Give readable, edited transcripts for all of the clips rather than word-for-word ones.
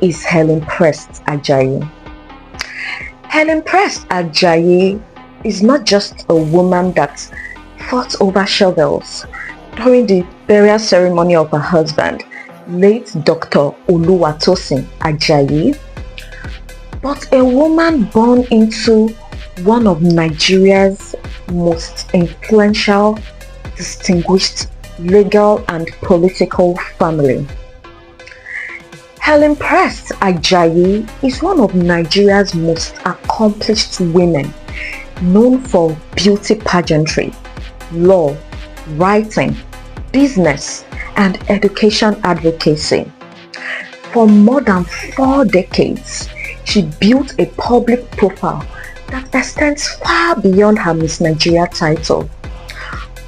is Helen Prest Ajayi? Helen Prest Ajayi is not just a woman that fought over shovels during the burial ceremony of her husband, late Dr. Oluwatosin Ajayi, but a woman born into one of Nigeria's most influential, distinguished legal and political family. Helen Prest Ajayi is one of Nigeria's most accomplished women, known for beauty pageantry, law, writing, business, and education advocacy. For more than 4 decades, she built a public profile that extends far beyond her Miss Nigeria title.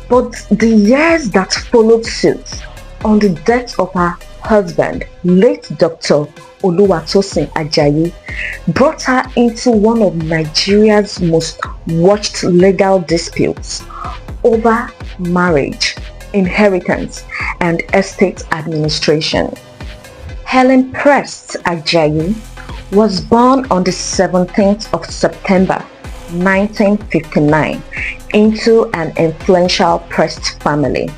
But the years that followed suit on the death of her husband, late Dr. Oluwatosin Ajayi, brought her into one of Nigeria's most watched legal disputes over marriage, inheritance, and estate administration. Helen Prest Ajayi was born on the 17th of September 1959 into an influential Prest family.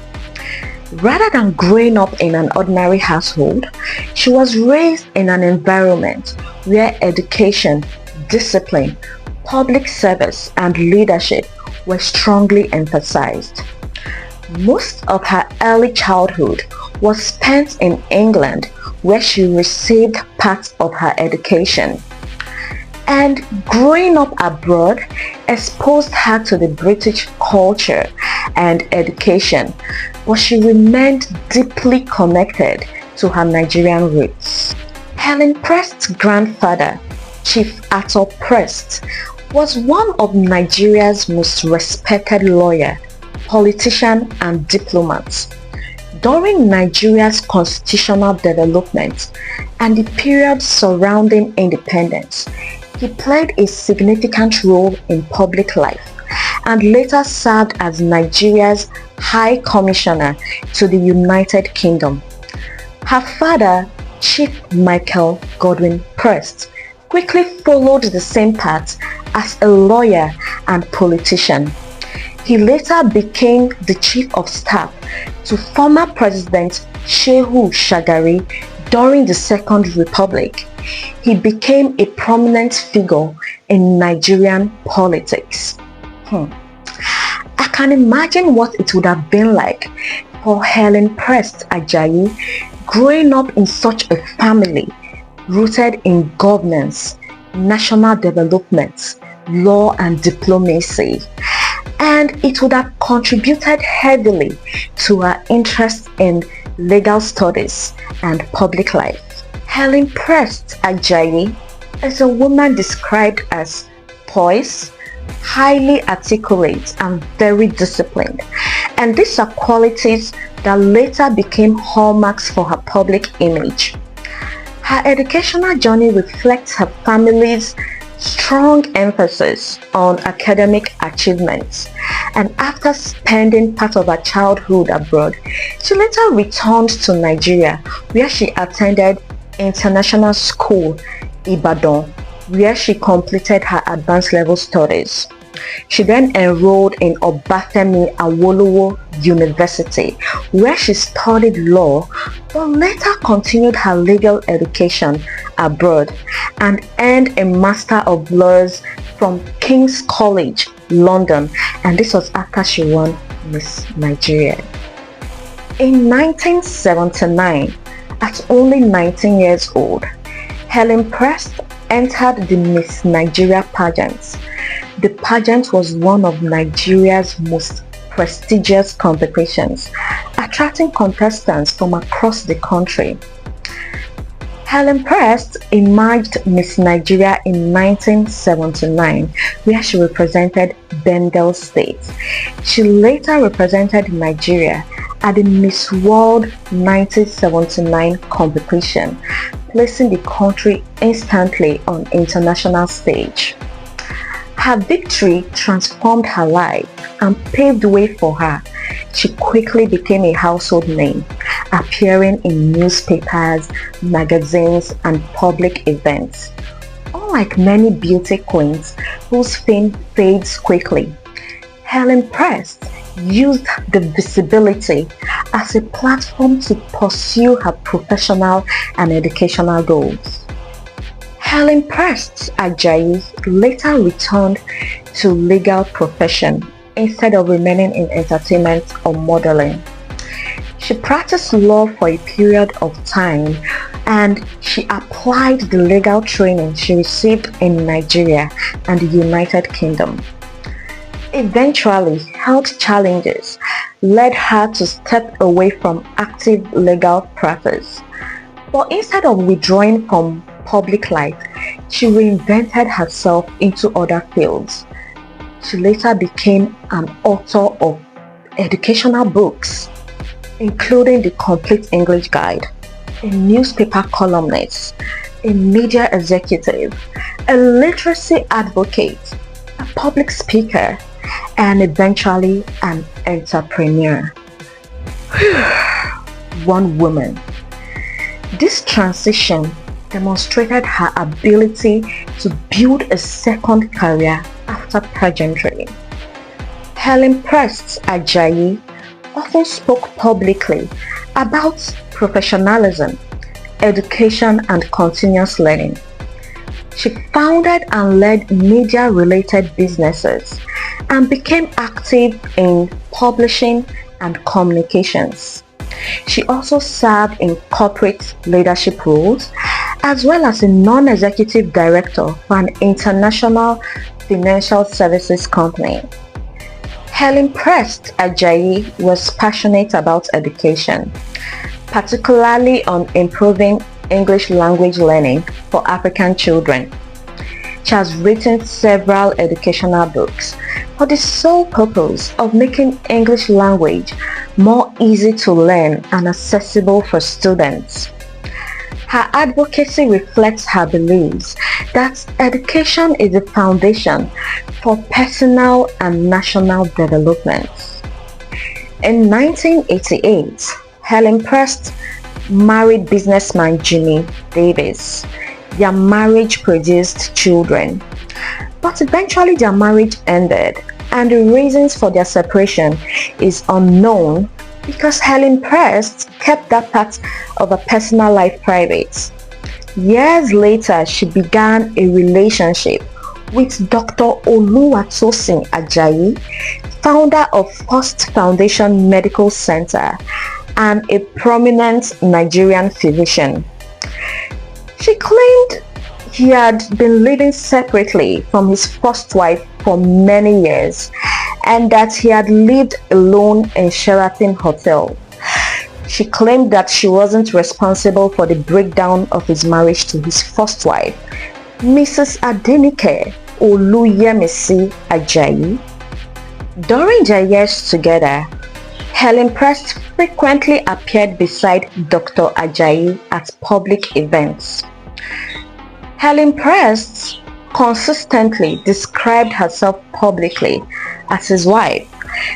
Rather than growing up in an ordinary household, she was raised in an environment where education, discipline, public service, and leadership were strongly emphasized. Most of her early childhood was spent in England, where she received part of her education. And growing up abroad exposed her to the British culture and education, but she remained deeply connected to her Nigerian roots. Helen Prest's grandfather, Chief Arthur Prest, was one of Nigeria's most respected lawyer, politician, and diplomats. During Nigeria's constitutional development and the period surrounding independence, he played a significant role in public life and later served as Nigeria's High Commissioner to the United Kingdom. Her father, Chief Michael Godwin Prest, quickly followed the same path as a lawyer and politician. He later became the Chief of Staff to former President Shehu Shagari during the Second Republic. He became a prominent figure in Nigerian politics. I can imagine what it would have been like for Helen Prest Ajayi growing up in such a family rooted in governance, national development, law, and diplomacy. And it would have contributed heavily to her interest in legal studies and public life. Helen Prest Ajayi is a woman described as poised, highly articulate, and very disciplined. And these are qualities that later became hallmarks for her public image. Her educational journey reflects her family's strong emphasis on academic achievements, and after spending part of her childhood abroad, she later returned to Nigeria, where she attended International School, Ibadan, where she completed her advanced level studies. She then enrolled in Obafemi Awolowo University, where she studied law, but later continued her legal education abroad and earned a Master of Laws from King's College, London, and this was after she won Miss Nigeria. In 1979, at only 19 years old, Helen Prest entered the Miss Nigeria pageant. The pageant was one of Nigeria's most prestigious competitions, attracting contestants from across the country. Helen Prest emerged Miss Nigeria in 1979, where she represented Bendel State. She later represented Nigeria at the Miss World 1979 competition, placing the country instantly on international stage. Her victory transformed her life and paved way for her she quickly became a household name, appearing in newspapers, magazines, and public events. Unlike many beauty queens whose fame fades quickly, Helen Prest used the visibility as a platform to pursue her professional and educational goals. Helen Prest Ajayi later returned to legal profession instead of remaining in entertainment or modeling. She practiced law for a period of time and she applied the legal training she received in Nigeria and the United Kingdom. Eventually, health challenges led her to step away from active legal practice. But instead of withdrawing from public life, she reinvented herself into other fields. She later became an author of educational books, including The Complete English Guide, a newspaper columnist, a media executive, a literacy advocate, a public speaker, and eventually an entrepreneur. One woman. This transition demonstrated her ability to build a second career after pageantry. Helen Prest Ajayi often spoke publicly about professionalism, education, and continuous learning. She founded and led media-related businesses and became active in publishing and communications. She also served in corporate leadership roles as well as a non-executive director for an international financial services company. Helen Prest Ajayi was passionate about education, particularly on improving English language learning for African children. She has written several educational books for the sole purpose of making English language more easy to learn and accessible for students. Her advocacy reflects her beliefs that education is the foundation for personal and national development. In 1988, Helen Prest married businessman Jimmy Davis. Their marriage produced children, but eventually their marriage ended, and the reasons for their separation is unknown because Helen Prest kept that part of her personal life private. Years later, she began a relationship with Dr. Oluwatosin Ajayi, founder of First Foundation Medical Center and a prominent Nigerian physician. She claimed he had been living separately from his first wife for many years and that he had lived alone in Sheraton Hotel. She claimed that she wasn't responsible for the breakdown of his marriage to his first wife, Mrs. Adenike Oluyemisi Ajayi. During their years together, Helen Prest frequently appeared beside Dr. Ajayi at public events. Helen Prest consistently described herself publicly as his wife,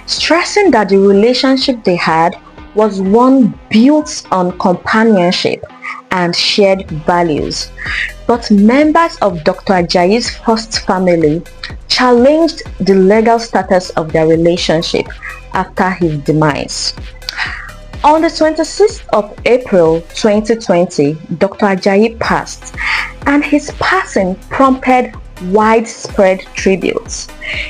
stressing that the relationship they had was one built on companionship and shared values. But members of Dr. Ajayi's first family challenged the legal status of their relationship after his demise. On the 26th of April 2020, Dr. Ajayi passed, and his passing prompted widespread tributes.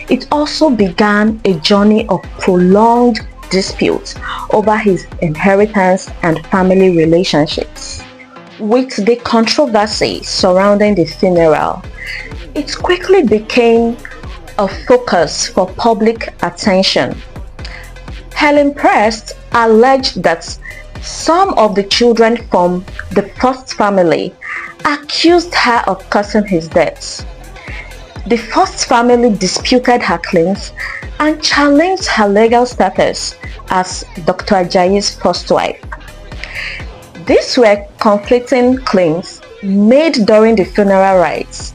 It also began a journey of prolonged disputes over his inheritance and family relationships. With the controversy surrounding the funeral, it quickly became a focus for public attention. Helen Prest alleged that some of the children from the first family accused her of causing his death. The first family disputed her claims and challenged her legal status as Dr. Ajayi's first wife. These were conflicting claims made during the funeral rites.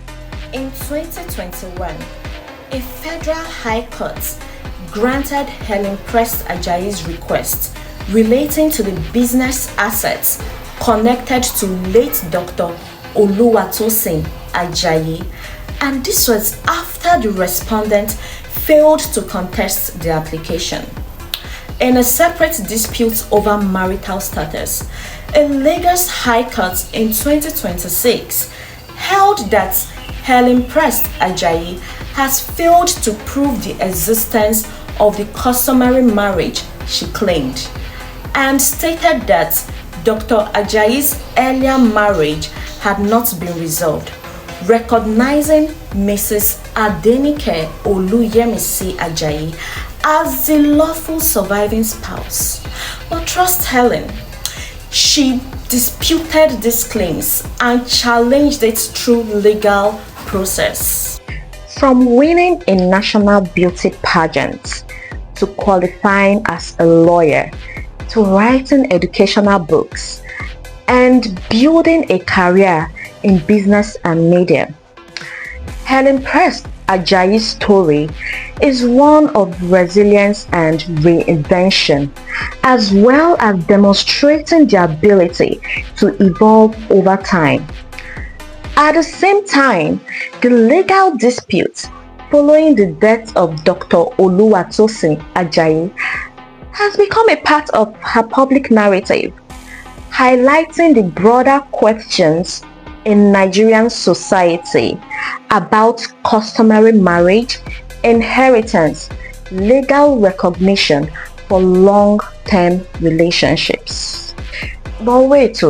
In 2021, a federal high court granted Helen Prest Ajayi's request relating to the business assets connected to late Dr. Oluwatosin Ajayi, and this was after the respondent failed to contest the application. In a separate dispute over marital status, a Lagos High Court in 2026 held that Helen Prest Ajayi has failed to prove the existence of the customary marriage she claimed, and stated that Dr. Ajayi's earlier marriage had not been resolved, recognizing Mrs. Adenike Oluyemisi Ajayi as the lawful surviving spouse. But trust Helen, she disputed these claims and challenged it through legal process. From winning a national beauty pageant, to qualifying as a lawyer, to writing educational books, and building a career in business and media, Helen Prest Ajayi's story is one of resilience and reinvention, as well as demonstrating the ability to evolve over time. At the same time, the legal dispute following the death of Dr. Oluwatosin Ajayi has become a part of her public narrative, highlighting the broader questions in Nigerian society about customary marriage, inheritance, legal recognition for long-term relationships. But wait,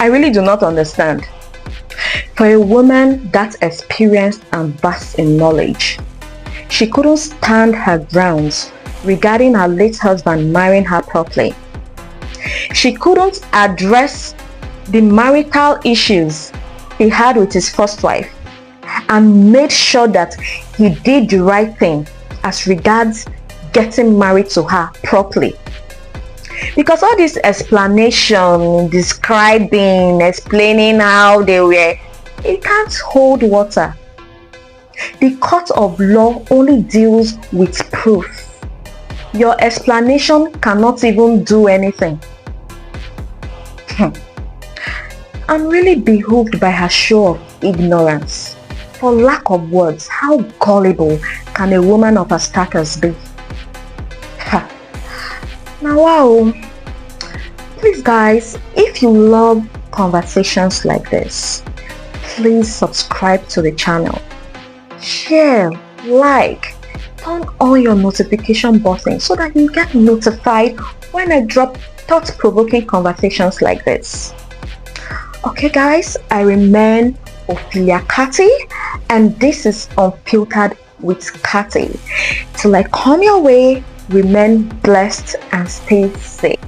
I really do not understand. For a woman that experienced and vast in knowledge, she couldn't stand her grounds regarding her late husband marrying her properly. She couldn't address the marital issues he had with his first wife and made sure that he did the right thing as regards getting married to her properly. Because all this explanation, describing, explaining how they were, it can't hold water. The court of law only deals with proof. Your explanation cannot even do anything. I'm really behooved by her show of ignorance. For lack of words, how gullible can a woman of her status be? Now wow, please guys, if you love conversations like this, please subscribe to the channel, share, like, turn on your notification button so that you get notified when I drop thought-provoking conversations like this. Okay guys, I remain Ophelia Kati, and this is Unfiltered with Kati. Till I come your way, remain blessed and stay safe.